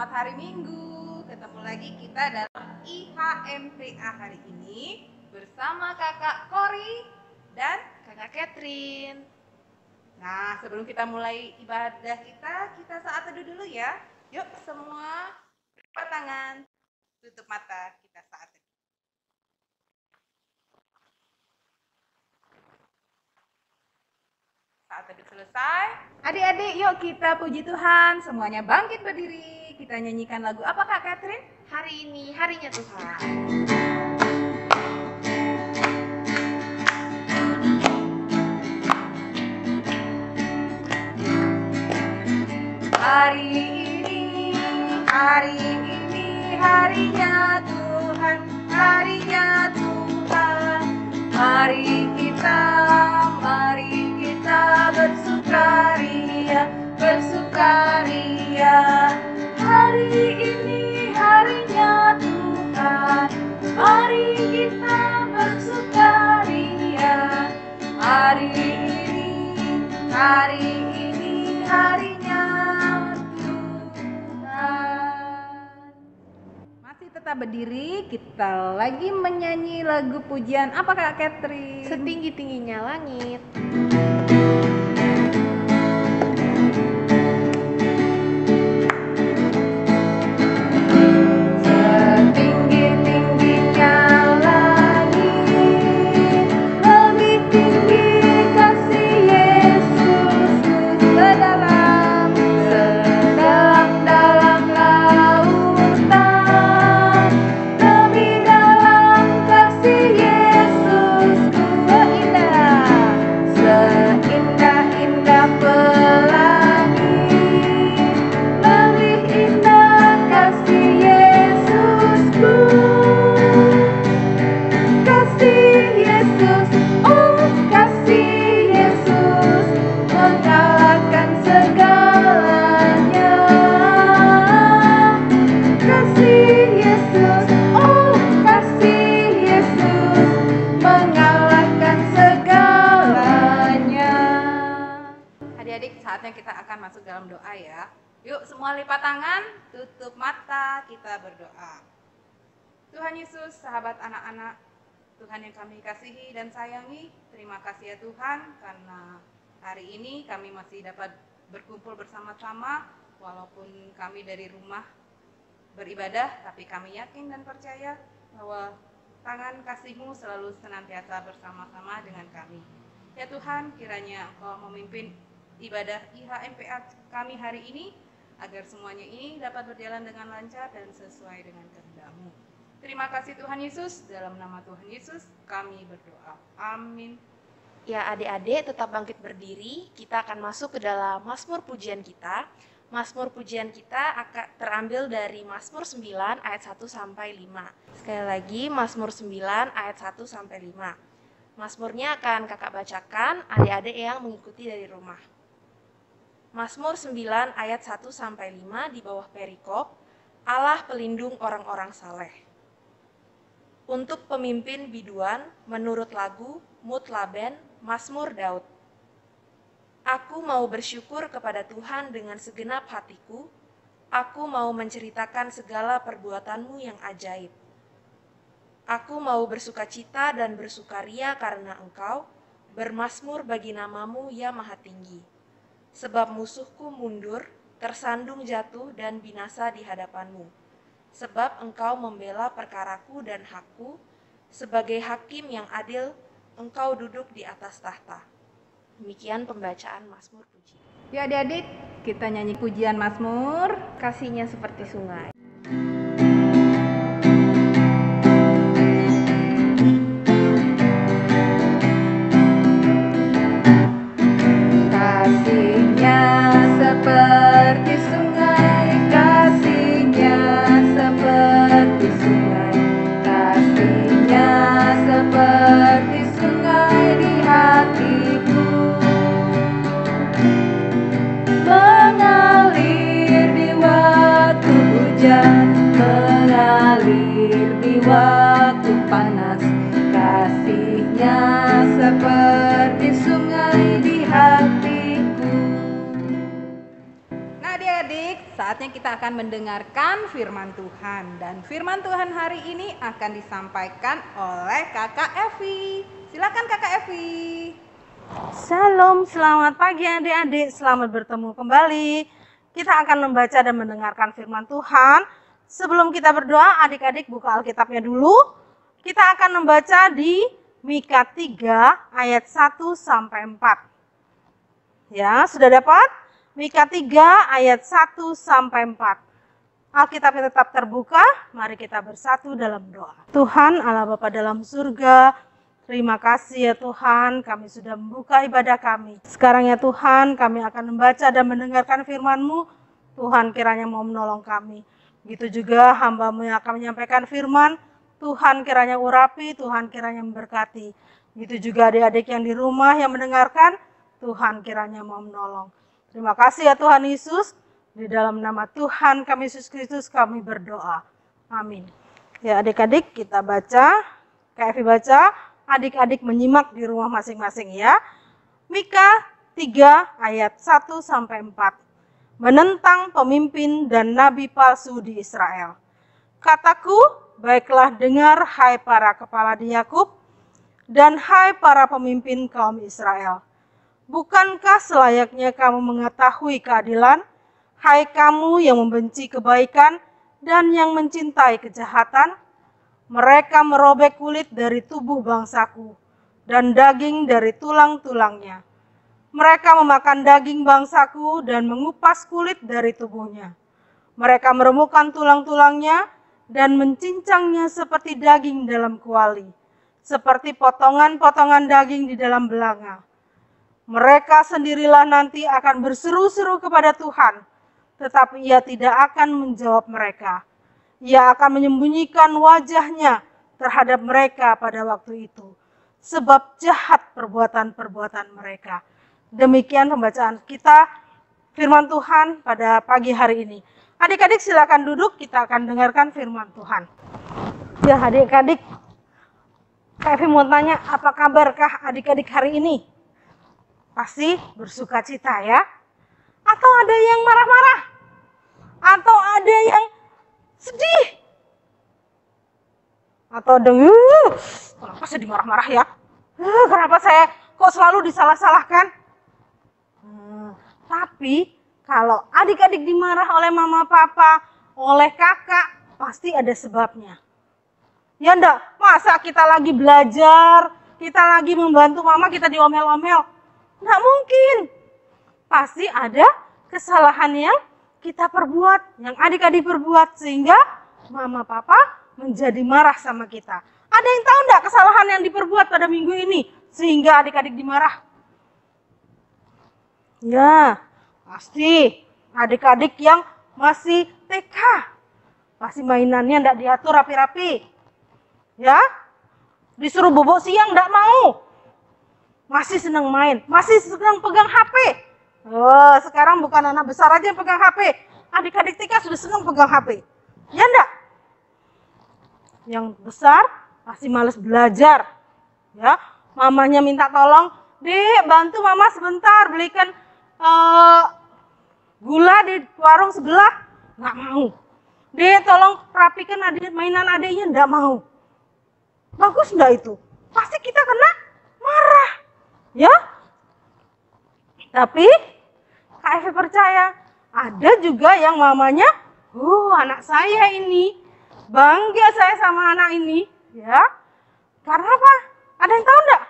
Selamat hari Minggu. Ketemu lagi kita dalam IHMPA hari ini bersama Kakak Kori dan Kakak Catherine. Nah, sebelum kita mulai ibadah kita saat teduh dulu ya. Yuk semua lipat tangan, tutup mata, kita saat teduh. Saat teduh selesai, adik-adik yuk kita puji Tuhan. Semuanya bangkit berdiri. Kita nyanyikan lagu apa Kak Catherine? Hari ini harinya Tuhan. Hari ini harinya Tuhan, harinya Tuhan. Mari kita bersukaria, bersukaria. Hari ini harinya Tuhan, mari kita bersukaria. Hari ini harinya Tuhan. Masih tetap berdiri, kita lagi menyanyi lagu pujian apa Kak Catherine? Setinggi-tingginya langit. Kita akan masuk dalam doa ya. Yuk semua lipat tangan, tutup mata, kita berdoa. Tuhan Yesus, sahabat anak-anak, Tuhan yang kami kasihi dan sayangi, terima kasih ya Tuhan karena hari ini kami masih dapat berkumpul bersama-sama walaupun kami dari rumah beribadah, tapi kami yakin dan percaya bahwa tangan kasih-Mu selalu senantiasa bersama-sama dengan kami. Ya Tuhan, kiranya Engkau memimpin ibadah IHMPA kami hari ini agar semuanya ini dapat berjalan dengan lancar dan sesuai dengan kehendak-Mu. Terima kasih Tuhan Yesus, dalam nama Tuhan Yesus kami berdoa. Amin. Ya adik-adik tetap bangkit berdiri, kita akan masuk ke dalam Mazmur pujian kita. Mazmur pujian kita akan terambil dari Mazmur 9 ayat 1 sampai 5. Sekali lagi Mazmur 9 ayat 1 sampai 5. Mazmurnya akan kakak bacakan, adik-adik yang mengikuti dari rumah. Mazmur 9 ayat 1 sampai 5 di bawah perikop, Allah pelindung orang-orang saleh. Untuk pemimpin biduan menurut lagu Mutlaben Mazmur Daud. Aku mau bersyukur kepada Tuhan dengan segenap hatiku, aku mau menceritakan segala perbuatan-Mu yang ajaib. Aku mau bersukacita dan bersukaria karena Engkau, bermazmur bagi nama-Mu ya Maha Tinggi. Sebab musuhku mundur, tersandung jatuh dan binasa di hadapan-Mu. Sebab Engkau membela perkaraku dan hakku, sebagai hakim yang adil, Engkau duduk di atas tahta. Demikian pembacaan Mazmur puji. Ya adik-adik, kita nyanyi pujian Mazmur. Kasihnya seperti sungai. Seperti sungai, kasihnya seperti sungai, kasihnya seperti sungai di hatiku, mengalir di waktu hujan. saatnya kita akan mendengarkan firman Tuhan. Dan firman Tuhan hari ini akan disampaikan oleh Kakak Evi. Silakan Kakak Evi. Shalom, selamat pagi adik-adik, selamat bertemu kembali. Kita akan membaca dan mendengarkan firman Tuhan. Sebelum kita berdoa, adik-adik buka Alkitabnya dulu. Kita akan membaca di Mika 3 ayat 1 sampai 4. Ya, sudah dapat? Mika 3 ayat 1 sampai 4. Alkitabnya tetap terbuka, mari kita bersatu dalam doa. Tuhan Allah Bapa dalam surga, terima kasih ya Tuhan, kami sudah membuka ibadah kami. Sekarang ya Tuhan, kami akan membaca dan mendengarkan firman-Mu. Tuhan kiranya mau menolong kami. Begitu juga hamba-Mu yang akan menyampaikan firman, Tuhan kiranya urapi, Tuhan kiranya memberkati. Begitu juga adik-adik yang di rumah yang mendengarkan, Tuhan kiranya mau menolong. Terima kasih ya Tuhan Yesus, di dalam nama Tuhan kami Yesus Kristus kami berdoa. Amin. Ya adik-adik kita baca, Kak Evi baca, adik-adik menyimak di rumah masing-masing ya. Mika 3 ayat 1 sampai 4. Menentang pemimpin dan nabi palsu di Israel. Kataku, baiklah dengar hai para kepala di Yakub dan hai para pemimpin kaum Israel. Bukankah selayaknya kamu mengetahui keadilan, hai kamu yang membenci kebaikan dan yang mencintai kejahatan? Mereka merobek kulit dari tubuh bangsaku dan daging dari tulang-tulangnya. Mereka memakan daging bangsaku dan mengupas kulit dari tubuhnya. Mereka meremukkan tulang-tulangnya dan mencincangnya seperti daging dalam kuali, seperti potongan-potongan daging di dalam belanga. Mereka sendirilah nanti akan berseru-seru kepada Tuhan, tetapi Ia tidak akan menjawab mereka. Ia akan menyembunyikan wajahnya terhadap mereka pada waktu itu, sebab jahat perbuatan-perbuatan mereka. Demikian pembacaan kita firman Tuhan pada pagi hari ini. Adik-adik silakan duduk, kita akan dengarkan firman Tuhan. Ya adik-adik, Kak Evi mau tanya, apa kabarkah adik-adik hari ini? Pasti bersuka cita ya? Atau ada yang marah-marah? Atau ada yang sedih? Atau ada, kenapa saya dimarah-marah ya? Kenapa saya kok selalu disalah-salahkan? Tapi kalau adik-adik dimarah oleh mama papa, oleh kakak, pasti ada sebabnya. Ya enggak? Masa kita lagi belajar, kita lagi membantu mama, kita diomel-omel? Nggak mungkin. Pasti ada kesalahan yang kita perbuat, yang adik-adik perbuat, sehingga mama papa menjadi marah sama kita. Ada yang tahu nggak kesalahan yang diperbuat pada minggu ini, sehingga adik-adik dimarah? Ya, pasti adik-adik yang masih TK. Pasti mainannya nggak diatur rapi-rapi. Ya, disuruh bobok siang nggak mau. Masih senang main, masih senang pegang HP. Oh, sekarang bukan anak besar aja yang pegang HP. Adik-adik TK sudah senang pegang HP. Ya enggak? Yang besar masih malas belajar. Ya, mamanya minta tolong, "Dek, bantu mama sebentar belikan gula di warung sebelah." Nggak mau. "Dek, tolong rapikan mainan adiknya." Nggak mau. Bagus enggak itu? Pasti kita kena marah. Ya, tapi Kak Evi percaya ada juga yang mamanya, anak saya ini, bangga saya sama anak ini, ya. Karena apa? Ada yang tahu enggak?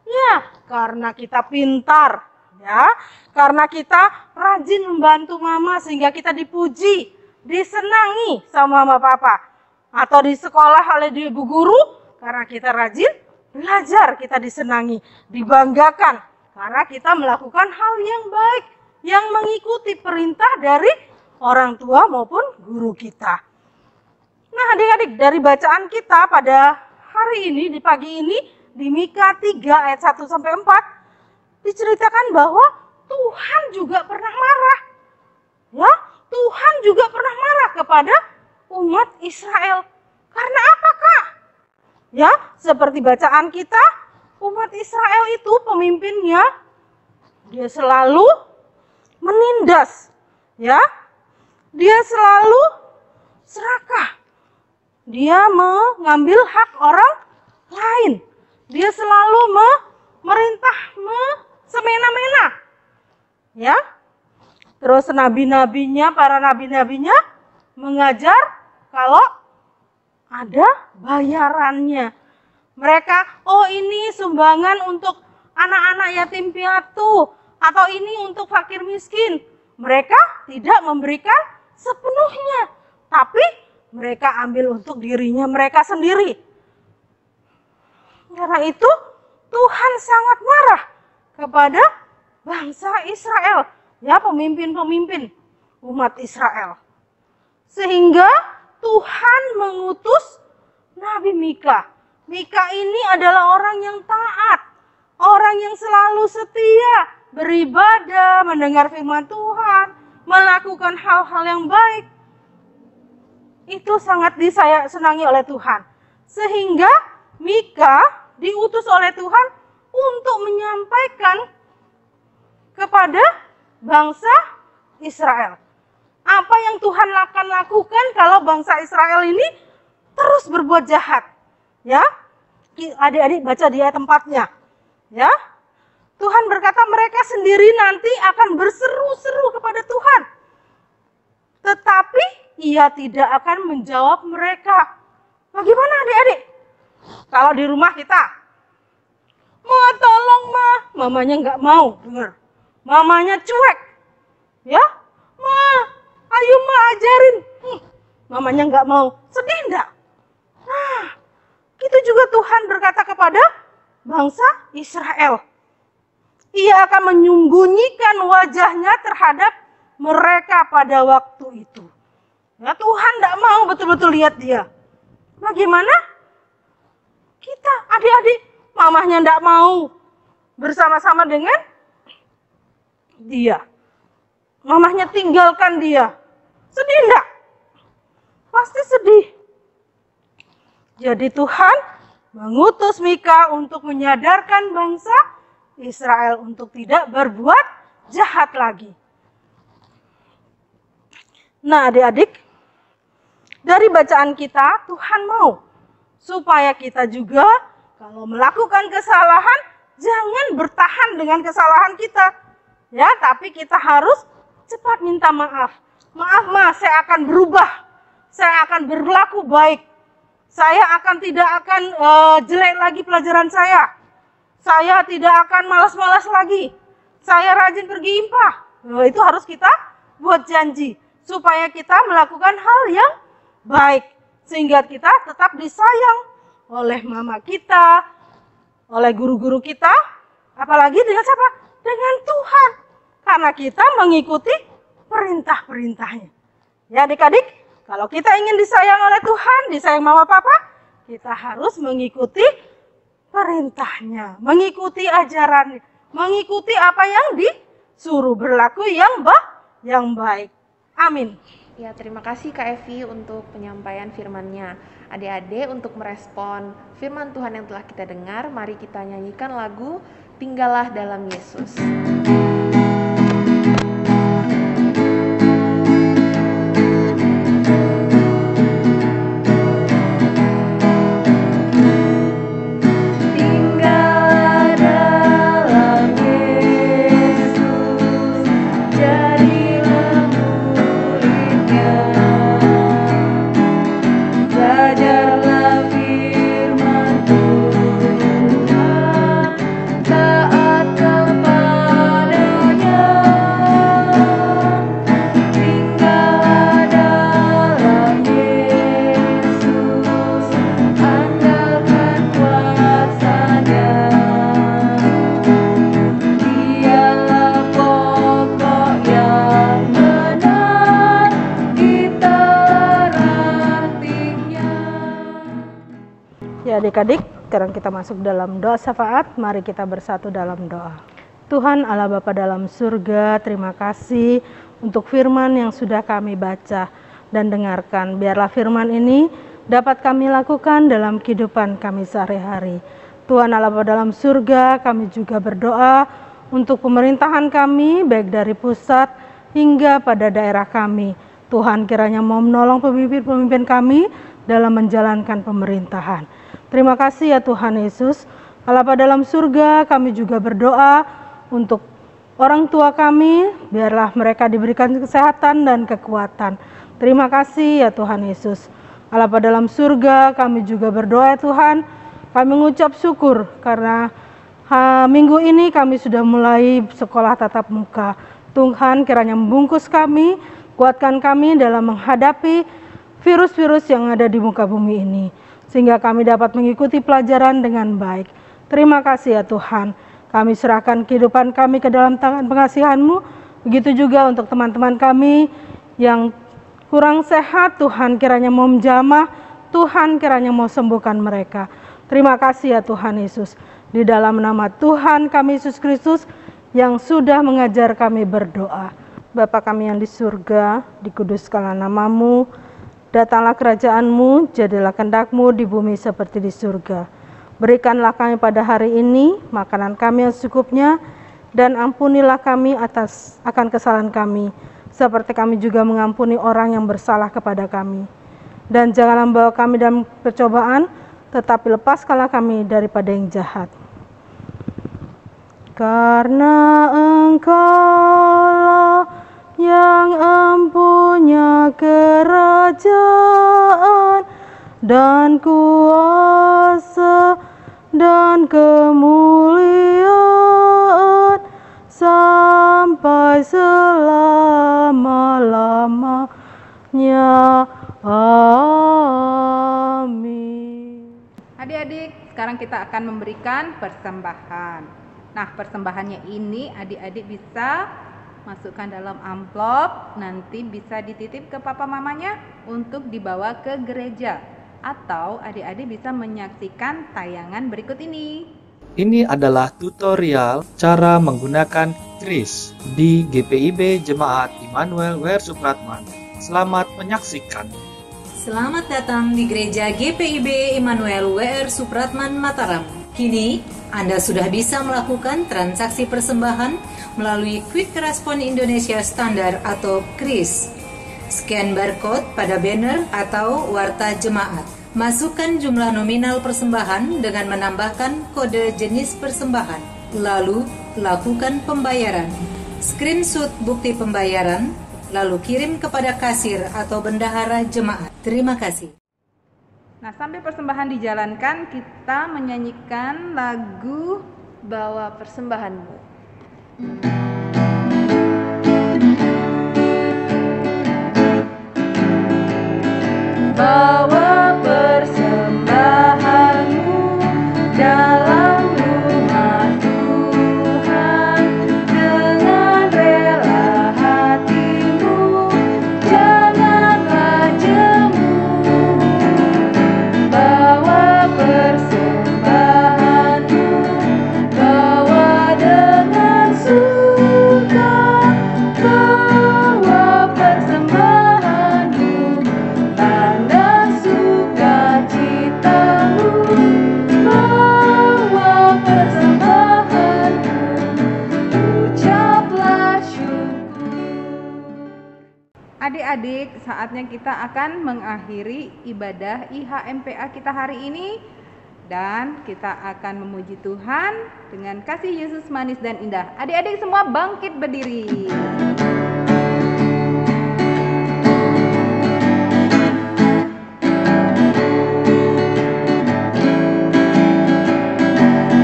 Ya, karena kita pintar, ya. Karena kita rajin membantu mama sehingga kita dipuji, disenangi sama mama papa. Atau di sekolah oleh ibu guru, karena kita rajin belajar, kita disenangi, dibanggakan karena kita melakukan hal yang baik, yang mengikuti perintah dari orang tua maupun guru kita. Nah adik-adik, dari bacaan kita pada hari ini, di pagi ini, di Mika 3 ayat 1 sampai 4, diceritakan bahwa Tuhan juga pernah marah. Ya, Tuhan juga pernah marah kepada umat Israel. Karena apa, Kak? Ya, seperti bacaan kita, umat Israel itu pemimpinnya, dia selalu menindas, ya, Dia selalu serakah. Dia mengambil hak orang lain. Dia selalu memerintah semena-mena. Ya. Terus nabi-nabinya, para nabi-nabinya mengajar kalau ada bayarannya. Mereka, oh ini sumbangan untuk anak-anak yatim piatu, atau ini untuk fakir miskin. Mereka tidak memberikan sepenuhnya, tapi mereka ambil untuk dirinya mereka sendiri. Karena itu Tuhan sangat marah kepada bangsa Israel, ya pemimpin-pemimpin umat Israel. Sehingga Tuhan mengutus Nabi Mika. Mika ini adalah orang yang taat, orang yang selalu setia, beribadah, mendengar firman Tuhan, melakukan hal-hal yang baik. Itu sangat disenangi oleh Tuhan. Sehingga Mika diutus oleh Tuhan untuk menyampaikan kepada bangsa Israel. Apa yang Tuhan akan lakukan kalau bangsa Israel ini terus berbuat jahat. Ya, adik-adik baca di ayat 4-nya. Ya, Tuhan berkata mereka sendiri nanti akan berseru-seru kepada Tuhan. Tetapi Ia tidak akan menjawab mereka. Bagaimana adik-adik? Kalau di rumah kita, Ma tolong Ma, mamanya nggak mau dengar. Mamanya cuek. Ya, Ma, ayo Ma ajarin. Mamanya nggak mau. Sedih enggak? Nah, itu juga Tuhan berkata kepada bangsa Israel. Ia akan menyembunyikan wajahnya terhadap mereka pada waktu itu. Ya, Tuhan tidak mau betul-betul lihat dia. Bagaimana? Kita adik-adik, mamahnya tidak mau bersama-sama dengan dia. Mamahnya tinggalkan dia. Sedih enggak? Pasti sedih. Jadi Tuhan mengutus Mika untuk menyadarkan bangsa Israel untuk tidak berbuat jahat lagi. Nah adik-adik, dari bacaan kita Tuhan mau supaya kita juga kalau melakukan kesalahan jangan bertahan dengan kesalahan kita. Ya, tapi kita harus cepat minta maaf. Maaf Ma, saya akan berubah. Saya akan berlaku baik. Saya tidak akan jelek lagi pelajaran saya. Saya tidak akan malas-malas lagi. Saya rajin pergi impah. Itu harus kita buat janji. Supaya kita melakukan hal yang baik. Sehingga kita tetap disayang oleh mama kita, oleh guru-guru kita. Apalagi dengan siapa? Dengan Tuhan. Karena kita mengikuti perintah-perintahnya. Ya adik-adik, kalau kita ingin disayang oleh Tuhan, disayang mama papa, kita harus mengikuti perintahnya, mengikuti ajarannya, mengikuti apa yang disuruh, berlaku yang baik. Amin. Ya, terima kasih Kak Evi untuk penyampaian firman-Nya. Adik-adik, untuk merespon firman Tuhan yang telah kita dengar, mari kita nyanyikan lagu Tinggallah Dalam Yesus. Adik-adik, sekarang kita masuk dalam doa syafaat. Mari kita bersatu dalam doa. Tuhan Allah Bapa dalam surga, terima kasih untuk firman yang sudah kami baca dan dengarkan. Biarlah firman ini dapat kami lakukan dalam kehidupan kami sehari-hari. Tuhan Allah Bapa dalam surga, kami juga berdoa untuk pemerintahan kami, baik dari pusat hingga pada daerah kami. Tuhan kiranya mau menolong pemimpin-pemimpin kami dalam menjalankan pemerintahan. Terima kasih ya Tuhan Yesus. Bapa dalam surga, kami juga berdoa untuk orang tua kami, biarlah mereka diberikan kesehatan dan kekuatan. Terima kasih ya Tuhan Yesus. Bapa dalam surga, kami juga berdoa ya Tuhan, kami mengucap syukur karena minggu ini kami sudah mulai sekolah tatap muka. Tuhan kiranya membungkus kami, kuatkan kami dalam menghadapi virus-virus yang ada di muka bumi ini, sehingga kami dapat mengikuti pelajaran dengan baik. Terima kasih ya Tuhan, kami serahkan kehidupan kami ke dalam tangan pengasihan-Mu. Begitu juga untuk teman-teman kami yang kurang sehat, Tuhan kiranya mau menjamah, Tuhan kiranya mau sembuhkan mereka. Terima kasih ya Tuhan Yesus. Di dalam nama Tuhan kami Yesus Kristus yang sudah mengajar kami berdoa. Bapa kami yang di surga, dikuduskanlah nama-Mu, datanglah kerajaan-Mu, jadilah kehendak-Mu di bumi seperti di surga. Berikanlah kami pada hari ini makanan kami yang secukupnya, dan ampunilah kami akan kesalahan kami, seperti kami juga mengampuni orang yang bersalah kepada kami. Dan janganlah membawa kami dalam percobaan, tetapi lepaskanlah kami daripada yang jahat. Karena Engkaulah yang empunya kerajaan dan kuasa dan kemuliaan sampai selama-lamanya. Amin. Adik-adik, sekarang kita akan memberikan persembahan. Nah, persembahannya ini adik-adik bisa masukkan dalam amplop, nanti bisa dititip ke papa mamanya untuk dibawa ke gereja. Atau adik-adik bisa menyaksikan tayangan berikut ini. Ini adalah tutorial cara menggunakan kris di GPIB Jemaat Immanuel WR Supratman. Selamat menyaksikan. Selamat datang di Gereja GPIB Immanuel WR Supratman Mataram. Kini, Anda sudah bisa melakukan transaksi persembahan melalui Quick Response Indonesia Standar atau KRIS. Scan barcode pada banner atau warta jemaat. Masukkan jumlah nominal persembahan dengan menambahkan kode jenis persembahan. Lalu, lakukan pembayaran. Screenshot bukti pembayaran, lalu kirim kepada kasir atau bendahara jemaat. Terima kasih. Nah, sambil persembahan dijalankan, kita menyanyikan lagu Bawa Persembahanmu. Bawa persembahanmu dalam rumah Tuhan dengan rela hatimu, janganlah jemu. Bawa persembahanmu, bawa dengan suka, bawa persembahanmu, tanda sukacitamu, bawa persembahanmu, ucaplah syukur. Adik-adik, saatnya kita akan mengakhiri ibadah IHMPA kita hari ini, dan kita akan memuji Tuhan dengan kasih Yesus manis dan indah. Adik-adik semua bangkit berdiri.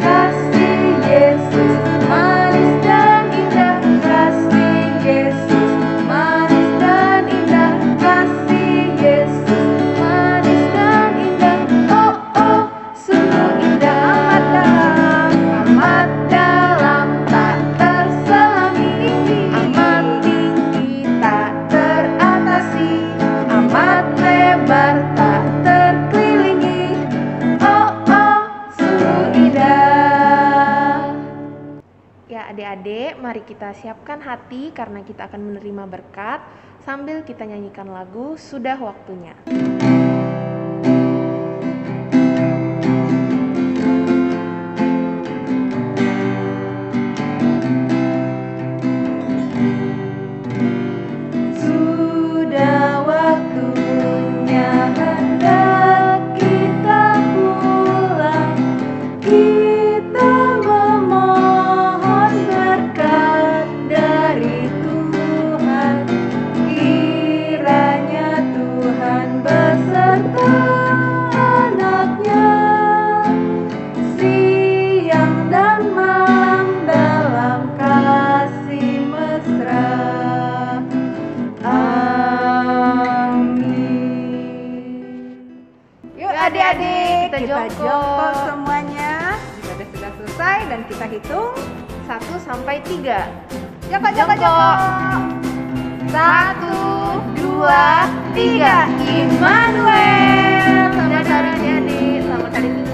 Kasih Yesus manis dan indah, kasih Yesus manis dan indah, kasih Yesus manis dan indah. Oh oh, sungguh indah, amat dalam tak terselami, amat tinggi tak teratasi, amat lebar tak terkelilingi. Oh oh, sungguh indah. Ya adik-adik, mari kita siapkan hati karena kita akan menerima berkat sambil kita nyanyikan lagu Sudah Waktunya. Sudah adik-adik, Kita kita jongkok. jongkok semuanya. Ibadah sudah selesai dan kita hitung 1 sampai 3. jongkok. 1, 2, 3. Immanuel. Selamat hari adik-adik. Selamat hari Minggu.